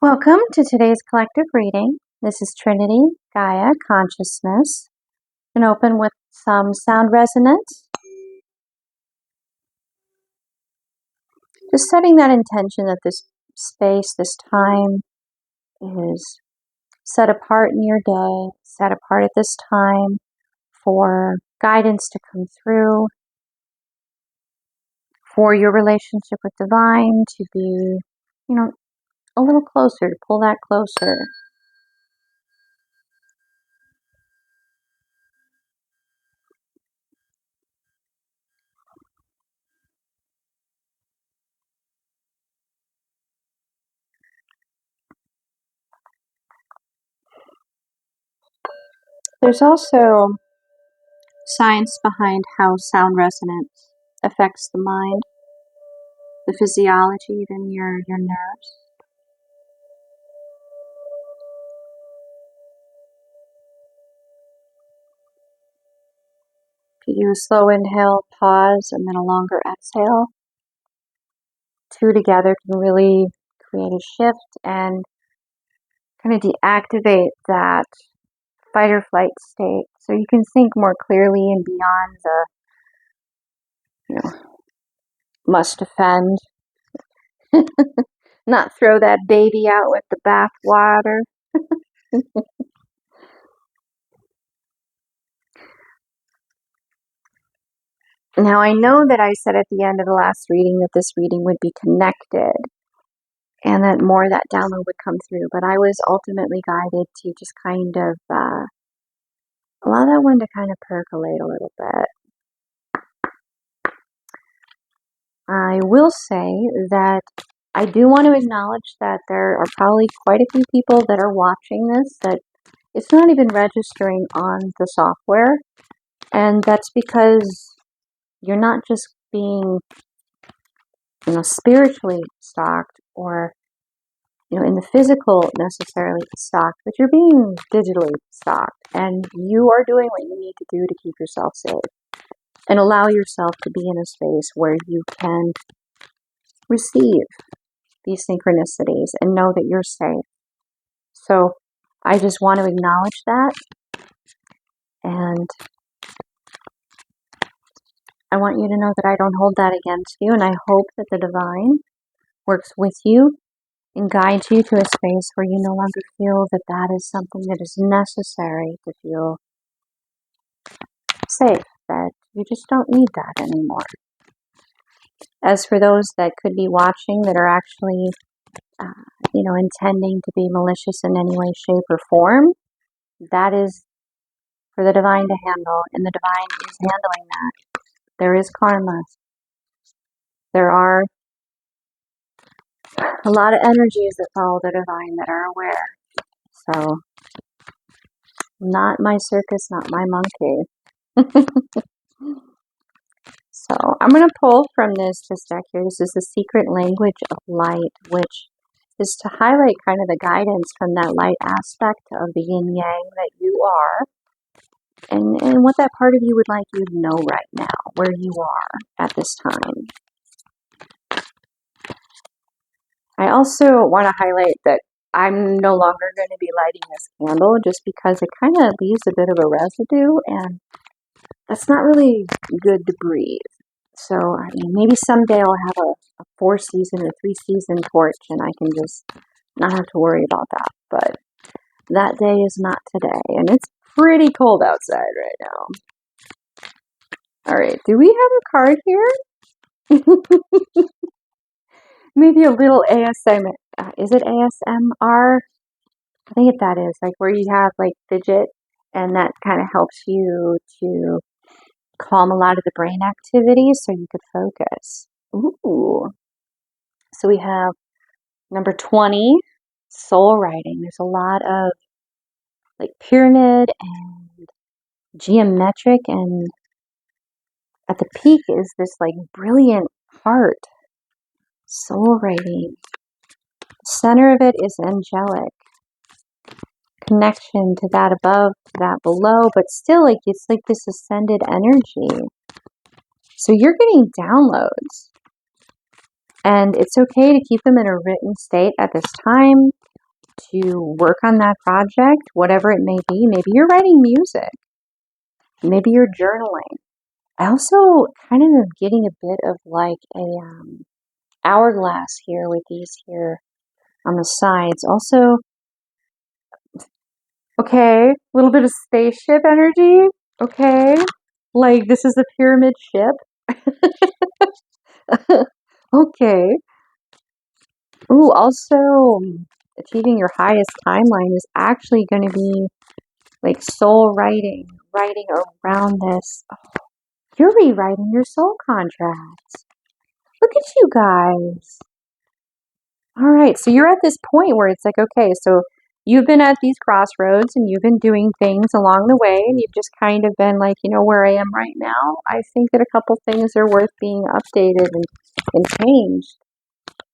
Welcome to today's collective reading. This is Trinity, Gaia, Consciousness. And open with some sound resonance. Just setting that intention that this space, this time is set apart in your day, set apart at this time for guidance to come through, for your relationship with divine to be, a little closer, to pull that closer. There's also science behind how sound resonance affects the mind, the physiology, even your nerves. If you do a slow inhale, pause, and then a longer exhale, two together can really create a shift and kind of deactivate that fight or flight state, so you can think more clearly and beyond the must defend, not throw that baby out with the bathwater. Now, I know that I said at the end of the last reading that this reading would be connected and that more of that download would come through, but I was ultimately guided to just kind of allow that one to kind of percolate a little bit. I will say that I do want to acknowledge that there are probably quite a few people that are watching this that it's not even registering on the software, and that's because you're not just being, spiritually stalked or, in the physical necessarily stalked, but you're being digitally stalked, and you are doing what you need to do to keep yourself safe and allow yourself to be in a space where you can receive these synchronicities and know that you're safe. So I just want to acknowledge that, and I want you to know that I don't hold that against you, and I hope that the divine works with you and guides you to a space where you no longer feel that that is something that is necessary to feel safe, that you just don't need that anymore. As for those that could be watching that are actually, intending to be malicious in any way, shape, or form, that is for the divine to handle, and the divine is handling that. There is karma. There are a lot of energies that follow the divine that are aware. So, not my circus, not my monkey. So, I'm going to pull from this deck here. This is the secret language of light, which is to highlight kind of the guidance from that light aspect of the yin yang that you are, and what that part of you would like you to know right now, where you are at this time. I also want to highlight that I'm no longer going to be lighting this candle just because it kind of leaves a bit of a residue, and that's not really good to breathe. So, maybe someday I'll have a 4-season or 3-season torch and I can just not have to worry about that. But that day is not today, and it's pretty cold outside right now. All right, do we have a card here? Maybe a little ASMR. Is it ASMR? I think that is, like where you have like fidget, and that kind of helps you to calm a lot of the brain activity so you could focus. Ooh. So we have number 20, soul writing. There's a lot of like pyramid and geometric, and at the peak is this like brilliant heart. Soul writing. The center of it is angelic. Connection to that above, to that below, but still like it's like this ascended energy. So you're getting downloads. And it's okay to keep them in a written state at this time, to work on that project, whatever it may be. Maybe you're writing music. Maybe you're journaling. I also kind of am getting a bit of like a hourglass here with these here on the sides. Also, okay, a little bit of spaceship energy. Okay, like this is the pyramid ship. Okay. Ooh, also achieving your highest timeline is actually going to be like soul writing, writing around this. Oh, you're rewriting your soul contracts. Look at you guys. All right, so you're at this point where it's like, okay, so you've been at these crossroads and you've been doing things along the way, and you've just kind of been like, where I am right now, I think that a couple things are worth being updated and changed.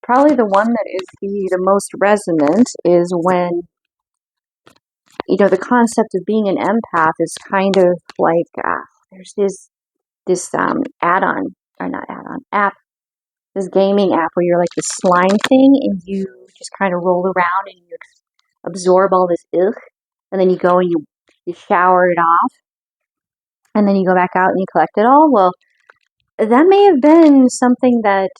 Probably the one that is the most resonant is when, the concept of being an empath is kind of like, there's this add-on, or not add-on, app, this gaming app where you're like the slime thing and you just kind of roll around and you absorb all this ugh, and then you go and you shower it off, and then you go back out and you collect it all. Well, that may have been something that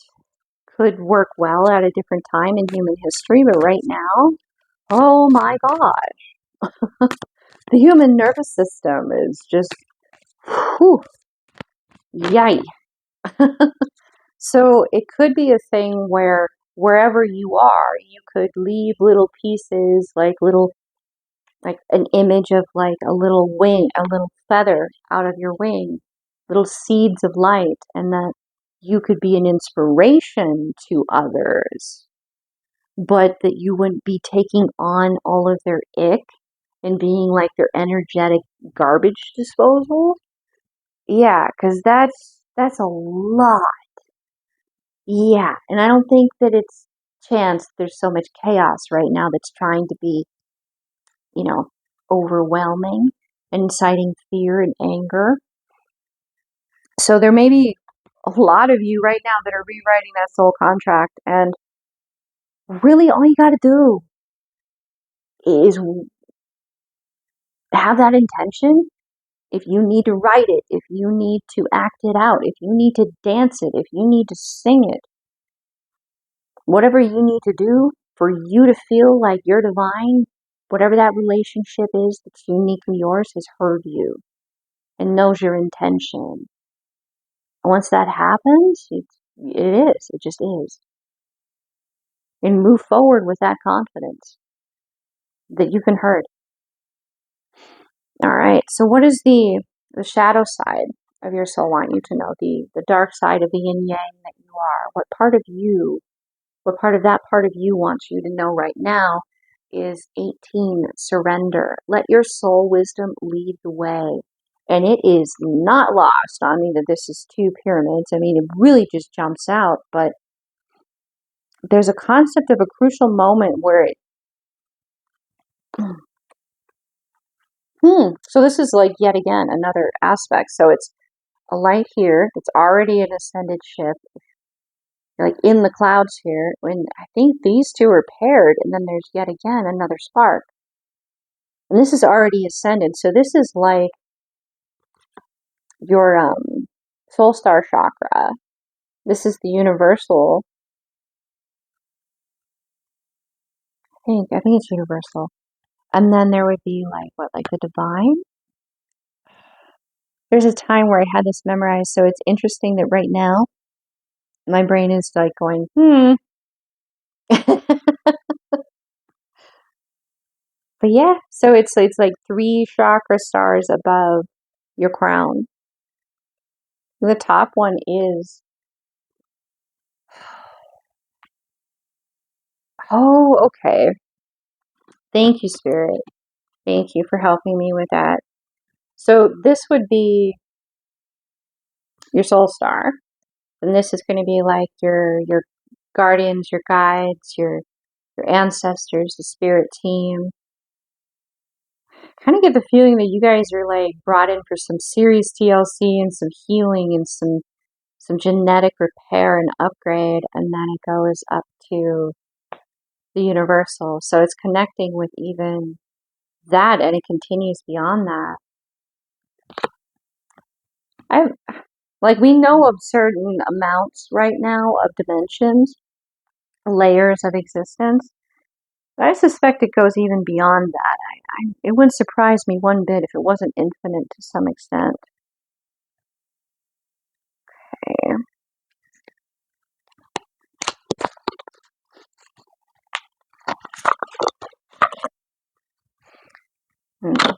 could work well at a different time in human history, but right now, oh my God, the human nervous system is just, whew, yay. So it could be a thing where wherever you are, you could leave little pieces, like an image of like a little wing, a little feather out of your wing, little seeds of light, and that you could be an inspiration to others, but that you wouldn't be taking on all of their ick and being like their energetic garbage disposal. Yeah, because that's a lot. Yeah, and I don't think that it's chance there's so much chaos right now that's trying to be, you know, overwhelming and inciting fear and anger. So there may be a lot of you right now that are rewriting that soul contract, and really all you got to do is have that intention. If you need to write it, if you need to act it out, if you need to dance it, if you need to sing it, whatever you need to do for you to feel like you're divine, whatever that relationship is that's uniquely yours, has heard you and knows your intention. And once that happens, it just is. And move forward with that confidence that you can hurt. All right. So what is the shadow side of your soul want you to know? The dark side of the yin yang that you are. What part of that part of you wants you to know right now is 18, surrender. Let your soul wisdom lead the way. And it is not lost on me that this is two pyramids. I mean, it really just jumps out, but there's a concept of a crucial moment where it, so this is like yet again another aspect. So it's a light here that's already an ascended ship, like in the clouds here. When I think these two are paired, and then there's yet again another spark. And this is already ascended. So this is like your soul star chakra. This is the universal. I think it's universal. And then there would be like the divine. There's a time where I had this memorized, so it's interesting that right now my brain is like going, But yeah, so it's like 3 chakra stars above your crown. The top one is, oh, okay. Thank you, Spirit. Thank you for helping me with that. So this would be your soul star, and this is going to be like your guardians, your guides, your ancestors, the spirit team. Kind of get the feeling that you guys are like brought in for some serious TLC and some healing and some some genetic repair and upgrade, and then it goes up to the universal. So it's connecting with even that, and it continues beyond that. We know of certain amounts right now of dimensions, layers of existence. But I suspect it goes even beyond that. It wouldn't surprise me one bit if it wasn't infinite to some extent. Okay. Okay.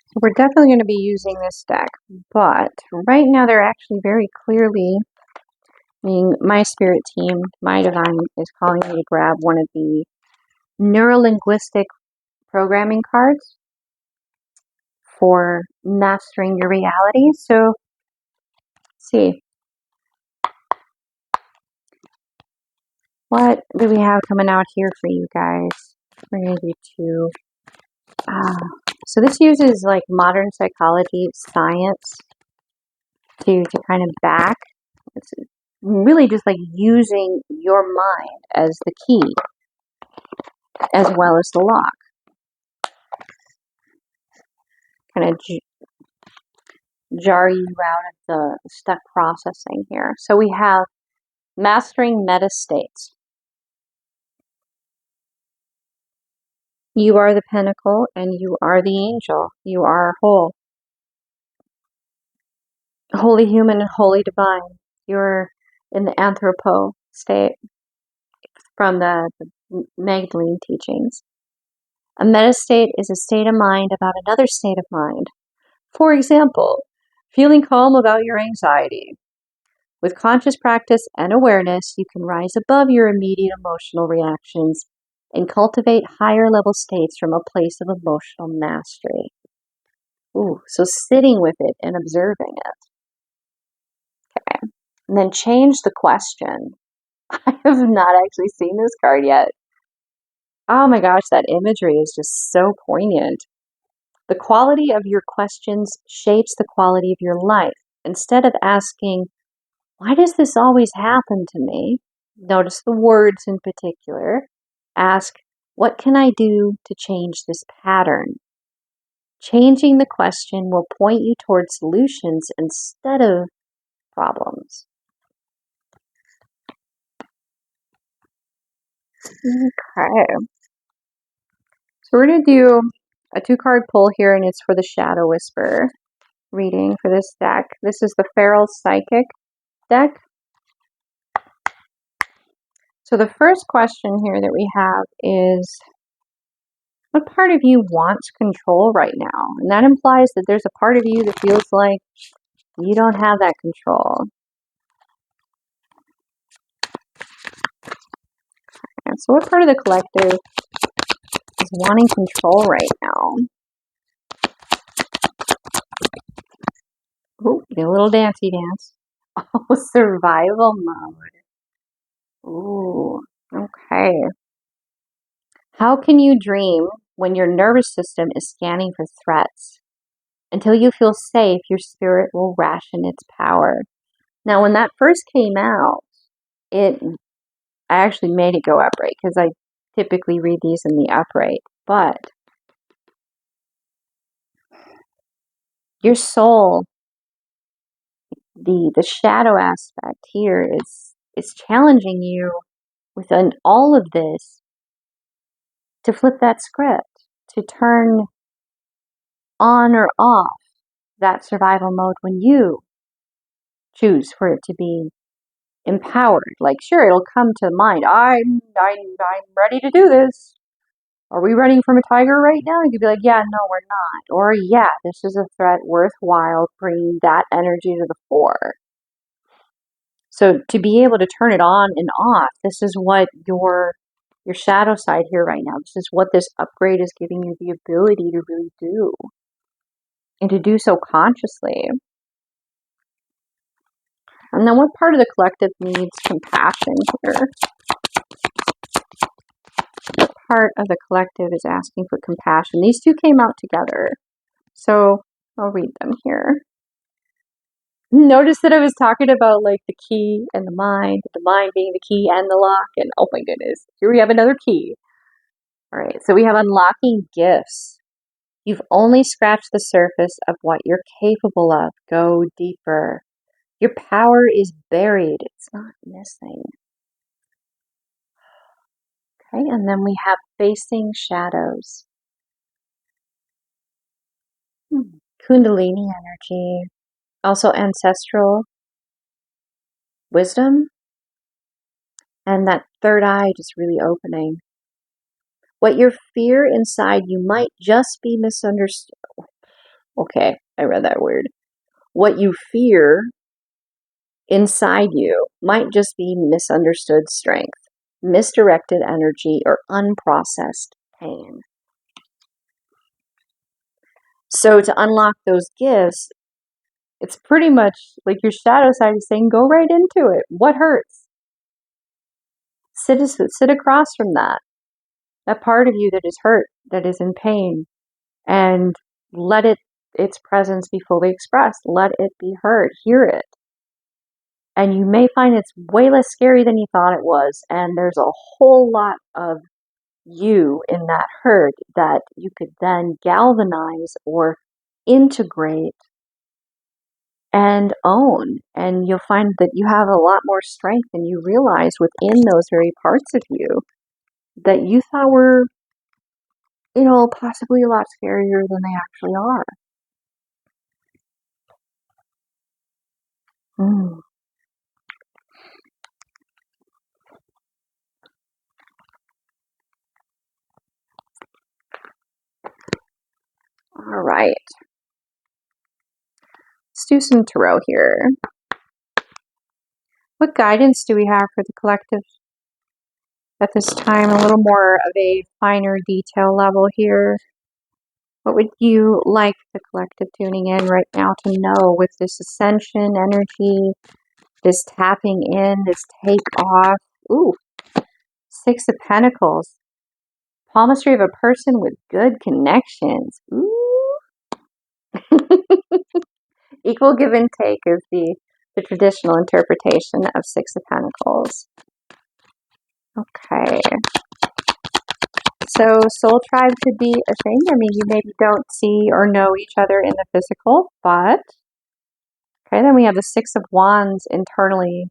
So we're definitely going to be using this deck, but right now they're actually very clearly, my spirit team, my divine, is calling me to grab one of the neurolinguistic programming cards for mastering your reality. So, let's see. What do we have coming out here for you guys? We're going to do two. So this uses like modern psychology, science to kind of back. It's really just like using your mind as the key as well as the lock. Kind of jar you out of the stuck processing here. So we have mastering meta states. You are the pinnacle and you are the angel. You are whole. Holy human and holy divine. You're in the anthropo state from the Magdalene teachings. A meta state is a state of mind about another state of mind. For example, feeling calm about your anxiety. With conscious practice and awareness, you can rise above your immediate emotional reactions and cultivate higher level states from a place of emotional mastery. Ooh, so sitting with it and observing it. Okay. And then change the question. I have not actually seen this card yet. Oh my gosh, that imagery is just so poignant. The quality of your questions shapes the quality of your life. Instead of asking, why does this always happen to me? Notice the words in particular. Ask, what can I do to change this pattern? Changing the question will point you towards solutions instead of problems. Okay. So we're going to do a 2-card pull here, and it's for the Shadow Whisperer reading for this deck. This is the Feral Psychic deck. So the first question here that we have is, what part of you wants control right now? And that implies that there's a part of you that feels like you don't have that control. And so what part of the collective is wanting control right now? Ooh, a little dancey dance. Oh, survival mode. Ooh, okay. How can you dream when your nervous system is scanning for threats? Until you feel safe, your spirit will ration its power. Now, when that first came out, I actually made it go upright because I typically read these in the upright. But your soul, the shadow aspect here is challenging you within all of this to flip that script, to turn on or off that survival mode when you choose for it to be empowered. Like, sure, it'll come to mind. I'm ready to do this. Are we running from a tiger right now? You could be like, yeah, no, we're not. Or, yeah, this is a threat worthwhile bringing that energy to the fore. So to be able to turn it on and off, this is what your shadow side here right now, this is what this upgrade is giving you the ability to really do. And to do so consciously. And then what part of the collective needs compassion here? What part of the collective is asking for compassion? These two came out together. So I'll read them here. Notice that I was talking about like the key and the mind being the key and the lock, and oh my goodness, here we have another key. All right, so we have unlocking gifts. You've only scratched the surface of what you're capable of. Go deeper. Your power is buried, it's not missing. Okay, and then we have facing shadows. Kundalini energy, also ancestral wisdom, and that third eye just really opening. What you fear inside you might just be misunderstood. Okay, I read that word. What you fear inside you might just be misunderstood strength, misdirected energy, or unprocessed pain. So to unlock those gifts, it's pretty much like your shadow side is saying, go right into it. What hurts? Sit across from that part of you that is hurt, that is in pain, and let its presence be fully expressed. Let it be heard. Hear it. And you may find it's way less scary than you thought it was. And there's a whole lot of you in that hurt that you could then galvanize or integrate and own. And you'll find that you have a lot more strength than you realize within those very parts of you that you thought were, possibly a lot scarier than they actually are. Mm. All right. Let's do some tarot here. What guidance do we have for the collective at this time? A little more of a finer detail level here. What would you like the collective tuning in right now to know with this ascension energy, this tapping in, this take off? Ooh, Six of Pentacles. Palmistry of a person with good connections. Ooh. Equal give and take is the traditional interpretation of Six of Pentacles. Okay. So soul tribe could be a thing. I mean, you maybe don't see or know each other in the physical, but okay, then we have the Six of Wands internally.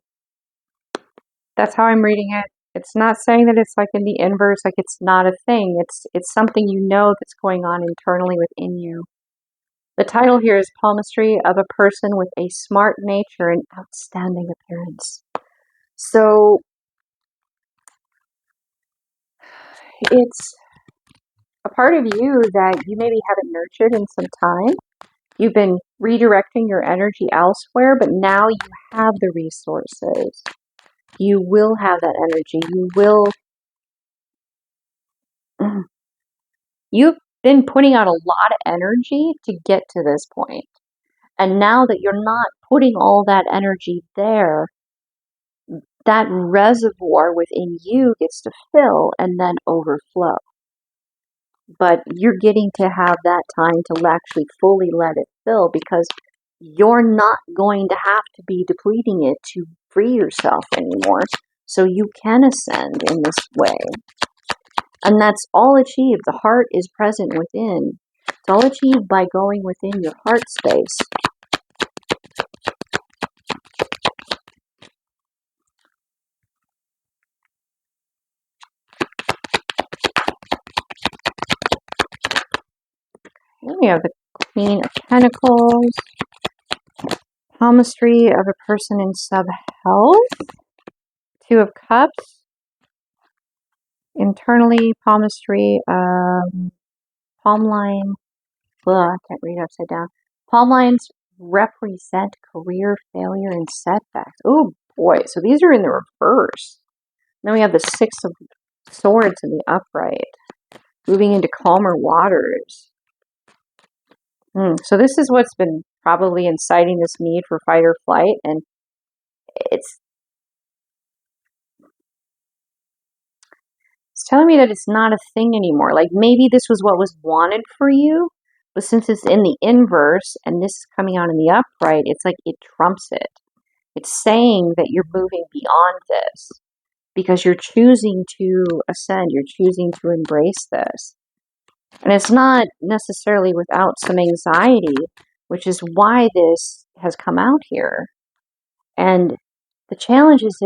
That's how I'm reading it. It's not saying that it's like in the inverse, like it's not a thing. It's something you know that's going on internally within you. The title here is Palmistry of a Person with a Smart Nature and Outstanding Appearance. So it's a part of you that you maybe haven't nurtured in some time. You've been redirecting your energy elsewhere, but now you have the resources. You will have that energy. You've been putting out a lot of energy to get to this point. And now that you're not putting all that energy there, that reservoir within you gets to fill and then overflow. But you're getting to have that time to actually fully let it fill because you're not going to have to be depleting it to free yourself anymore. So you can ascend in this way. And that's all achieved. The heart is present within. It's all achieved by going within your heart space. Then we have the Queen of Pentacles. Palmistry of a person in sub-health. Two of Cups. Internally, palmistry, palm line. I can't read upside down. Palm lines represent career failure and setbacks. Oh boy, so these are in the reverse. Then we have the Six of Swords in the upright. Moving into calmer waters. So this is what's been probably inciting this need for fight or flight, and it's telling me that it's not a thing anymore. Like maybe this was what was wanted for you, But since it's in the inverse and this is coming out in the upright, it's like it trumps it. It's saying that you're moving beyond this because you're choosing to ascend, you're choosing to embrace this. And it's not necessarily without some anxiety, which is why this has come out here. And the challenge is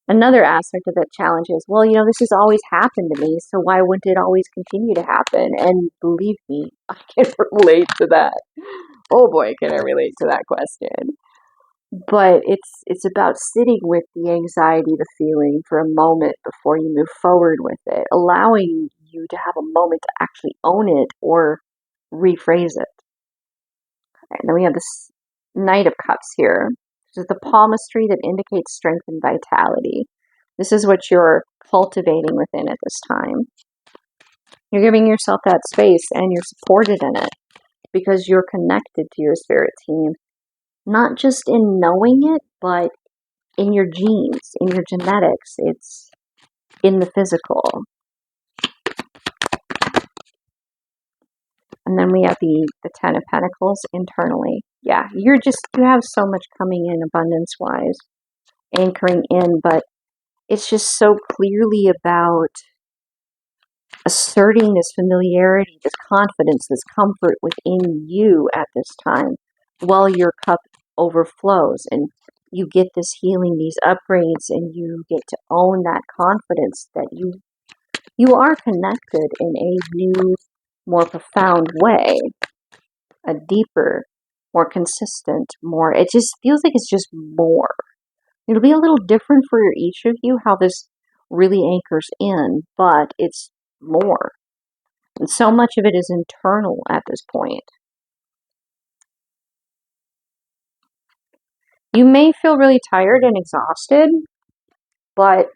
another aspect of that challenge is, well, this has always happened to me, so why wouldn't it always continue to happen? And believe me, I can relate to that. Oh boy, can I relate to that question. But it's about sitting with the anxiety, the feeling for a moment before you move forward with it, allowing you to have a moment to actually own it or rephrase it. And then we have this Knight of Cups here. This is the palmistry that indicates strength and vitality. This is what you're cultivating within at this time. You're giving yourself that space and you're supported in it because you're connected to your spirit team, not just in knowing it, but in your genes, in your genetics. It's in the physical. And then we have the Ten of Pentacles internally. Yeah, you have so much coming in abundance-wise, anchoring in, but it's just so clearly about asserting this familiarity, this confidence, this comfort within you at this time while your cup overflows and you get this healing, these upgrades, and you get to own that confidence that you are connected in a new, more profound way, a deeper, more consistent, more, it just feels like it's just more. It'll be a little different for each of you how this really anchors in, but it's more. And so much of it is internal at this point. You may feel really tired and exhausted, but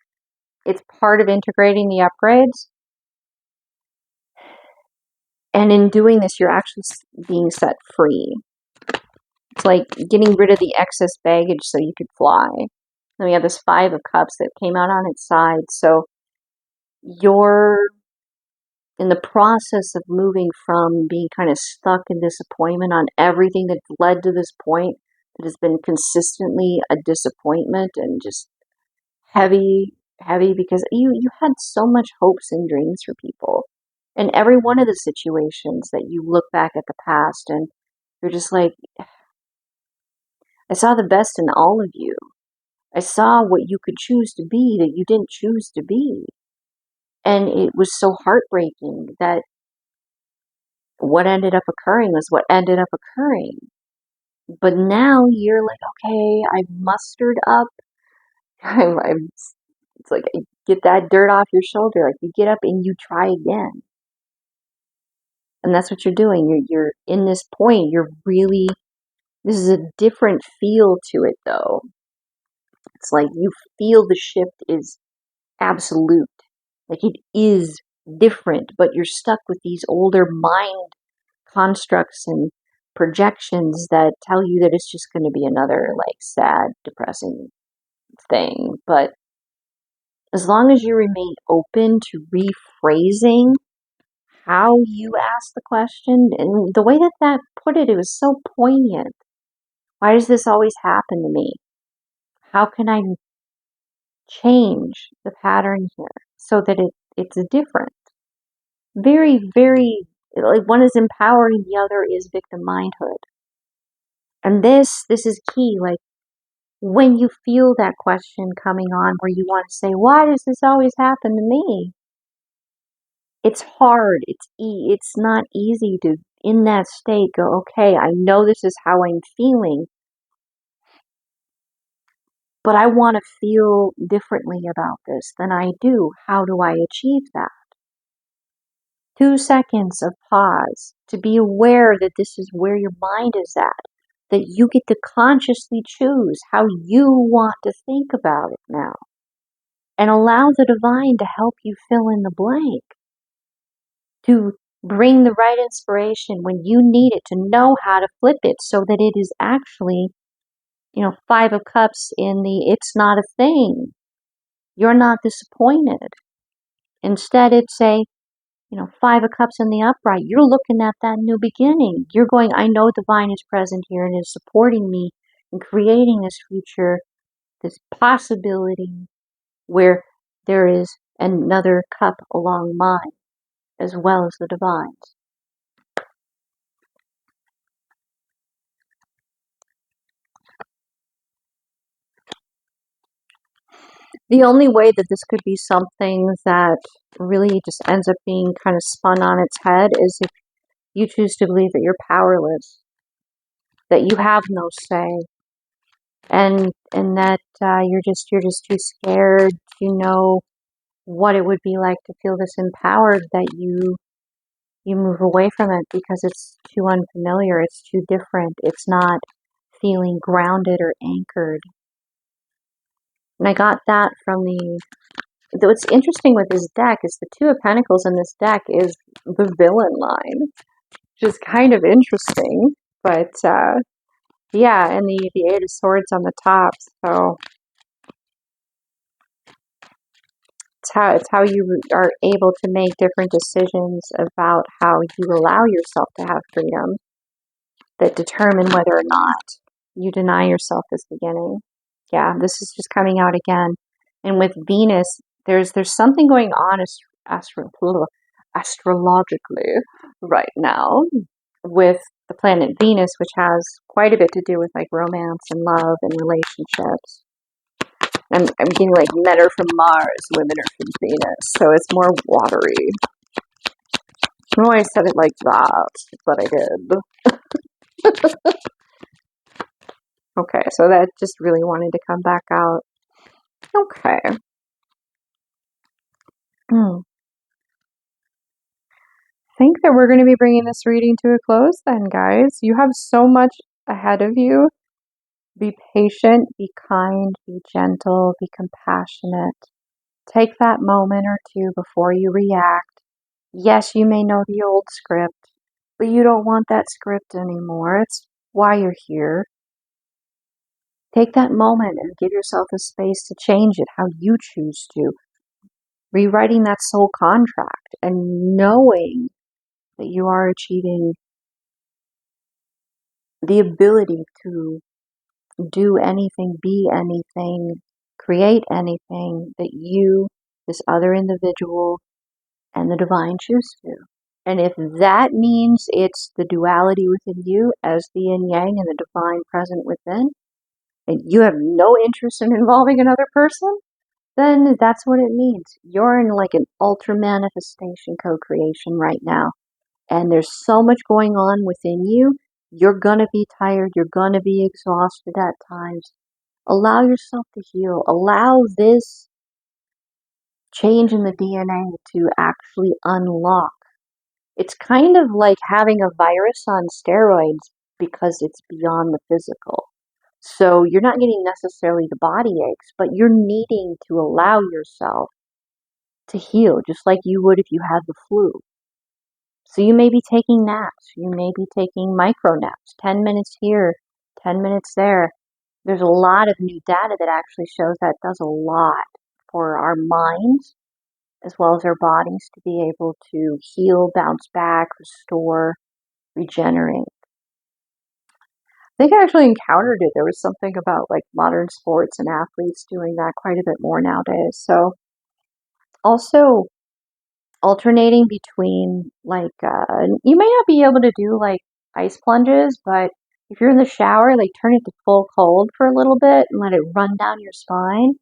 it's part of integrating the upgrades. And in doing this, you're actually being set free. It's like getting rid of the excess baggage so you could fly. Then we have this Five of Cups that came out on its side. So you're in the process of moving from being kind of stuck in disappointment on everything that's led to this point that has been consistently a disappointment and just heavy because you had so much hopes and dreams for people. And every one of the situations that you look back at the past and you're just like, I saw the best in all of you. I saw what you could choose to be that you didn't choose to be. And it was so heartbreaking that what ended up occurring was what ended up occurring. But now you're like, okay, I've mustered up. It's like, get that dirt off your shoulder. Like you get up and you try again. And that's what you're doing. You're in this point, this is a different feel to it though. It's like you feel the shift is absolute. Like it is different, but you're stuck with these older mind constructs and projections that tell you that it's just going to be another like sad, depressing thing. But as long as you remain open to rephrasing how you ask the question, and the way that put it, it was so poignant. Why does this always happen to me? How can I change the pattern here so that it's different? Very, very, like one is empowering, the other is victim mindhood. And this is key. Like when you feel that question coming on where you want to say, why does this always happen to me? It's hard. It's not easy to, in that state, go, okay, I know this is how I'm feeling, but I want to feel differently about this than I do. How do I achieve that? 2 seconds of pause to be aware that this is where your mind is at, that you get to consciously choose how you want to think about it now, and allow the divine to help you fill in the blank, to bring the right inspiration when you need it, to know how to flip it so that it is actually, Five of Cups in the it's not a thing. You're not disappointed. Instead, it's Five of Cups in the upright, you're looking at that new beginning. You're going, I know divine is present here and is supporting me in creating this future, this possibility where there is another cup along mine, as well as the divine's. The only way that this could be something that really just ends up being kind of spun on its head is if you choose to believe that you're powerless, that you have no say, and that you're just too scared to know what it would be like to feel this empowered, that you move away from it because it's too unfamiliar, it's too different, it's not feeling grounded or anchored. And I got that from what's interesting with this deck is the Two of Pentacles in this deck is the villain line, which is kind of interesting. But yeah, and the Eight of Swords on the top. So it's how you are able to make different decisions about how you allow yourself to have freedom that determine whether or not you deny yourself this beginning. Yeah, this is just coming out again. And with Venus, there's something going on astrologically right now with the planet Venus, which has quite a bit to do with like romance and love and relationships. I'm getting like men are from Mars, women are from Venus, so it's more watery. I don't know why I said it like that, but I did. Okay, so that just really wanted to come back out. Okay. I think that we're going to be bringing this reading to a close then, guys. You have so much ahead of you. Be patient, be kind, be gentle, be compassionate. Take that moment or two before you react. Yes, you may know the old script, but you don't want that script anymore. It's why you're here. Take that moment and give yourself a space to change it how you choose to. Rewriting that soul contract and knowing that you are achieving the ability to do anything, be anything, create anything that you, this other individual, and the divine choose to. And if that means it's the duality within you as the yin yang and the divine present within, and you have no interest in involving another person, then that's what it means. You're in like an ultra manifestation co-creation right now. And there's so much going on within you. You're going to be tired. You're going to be exhausted at times. Allow yourself to heal. Allow this change in the DNA to actually unlock. It's kind of like having a virus on steroids because it's beyond the physical. So you're not getting necessarily the body aches, but you're needing to allow yourself to heal just like you would if you had the flu. So you may be taking naps. You may be taking micro naps, 10 minutes here, 10 minutes there. There's a lot of new data that actually shows that does a lot for our minds as well as our bodies to be able to heal, bounce back, restore, regenerate. I think I actually encountered it. There was something about like modern sports and athletes doing that quite a bit more nowadays. So also alternating between like you may not be able to do like ice plunges, but if you're in the shower, like turn it to full cold for a little bit and let it run down your spine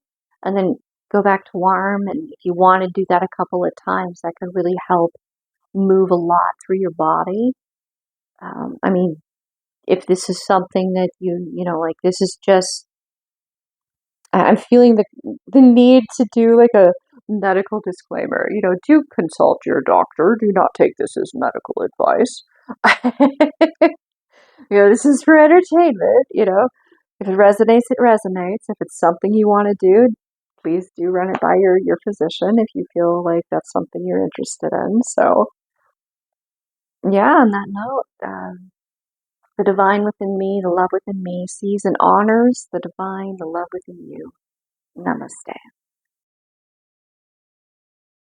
and then go back to warm. And if you want to do that a couple of times, that could really help move a lot through your body. I mean, if this is something that like this is just, I'm feeling the need to do like a medical disclaimer. Do consult your doctor. Do not take this as medical advice. This is for entertainment. If it resonates, it resonates. If it's something you want to do, please do run it by your physician if you feel like that's something you're interested in. So, yeah, on that note, the divine within me, the love within me, sees and honors the divine, the love within you. Namaste.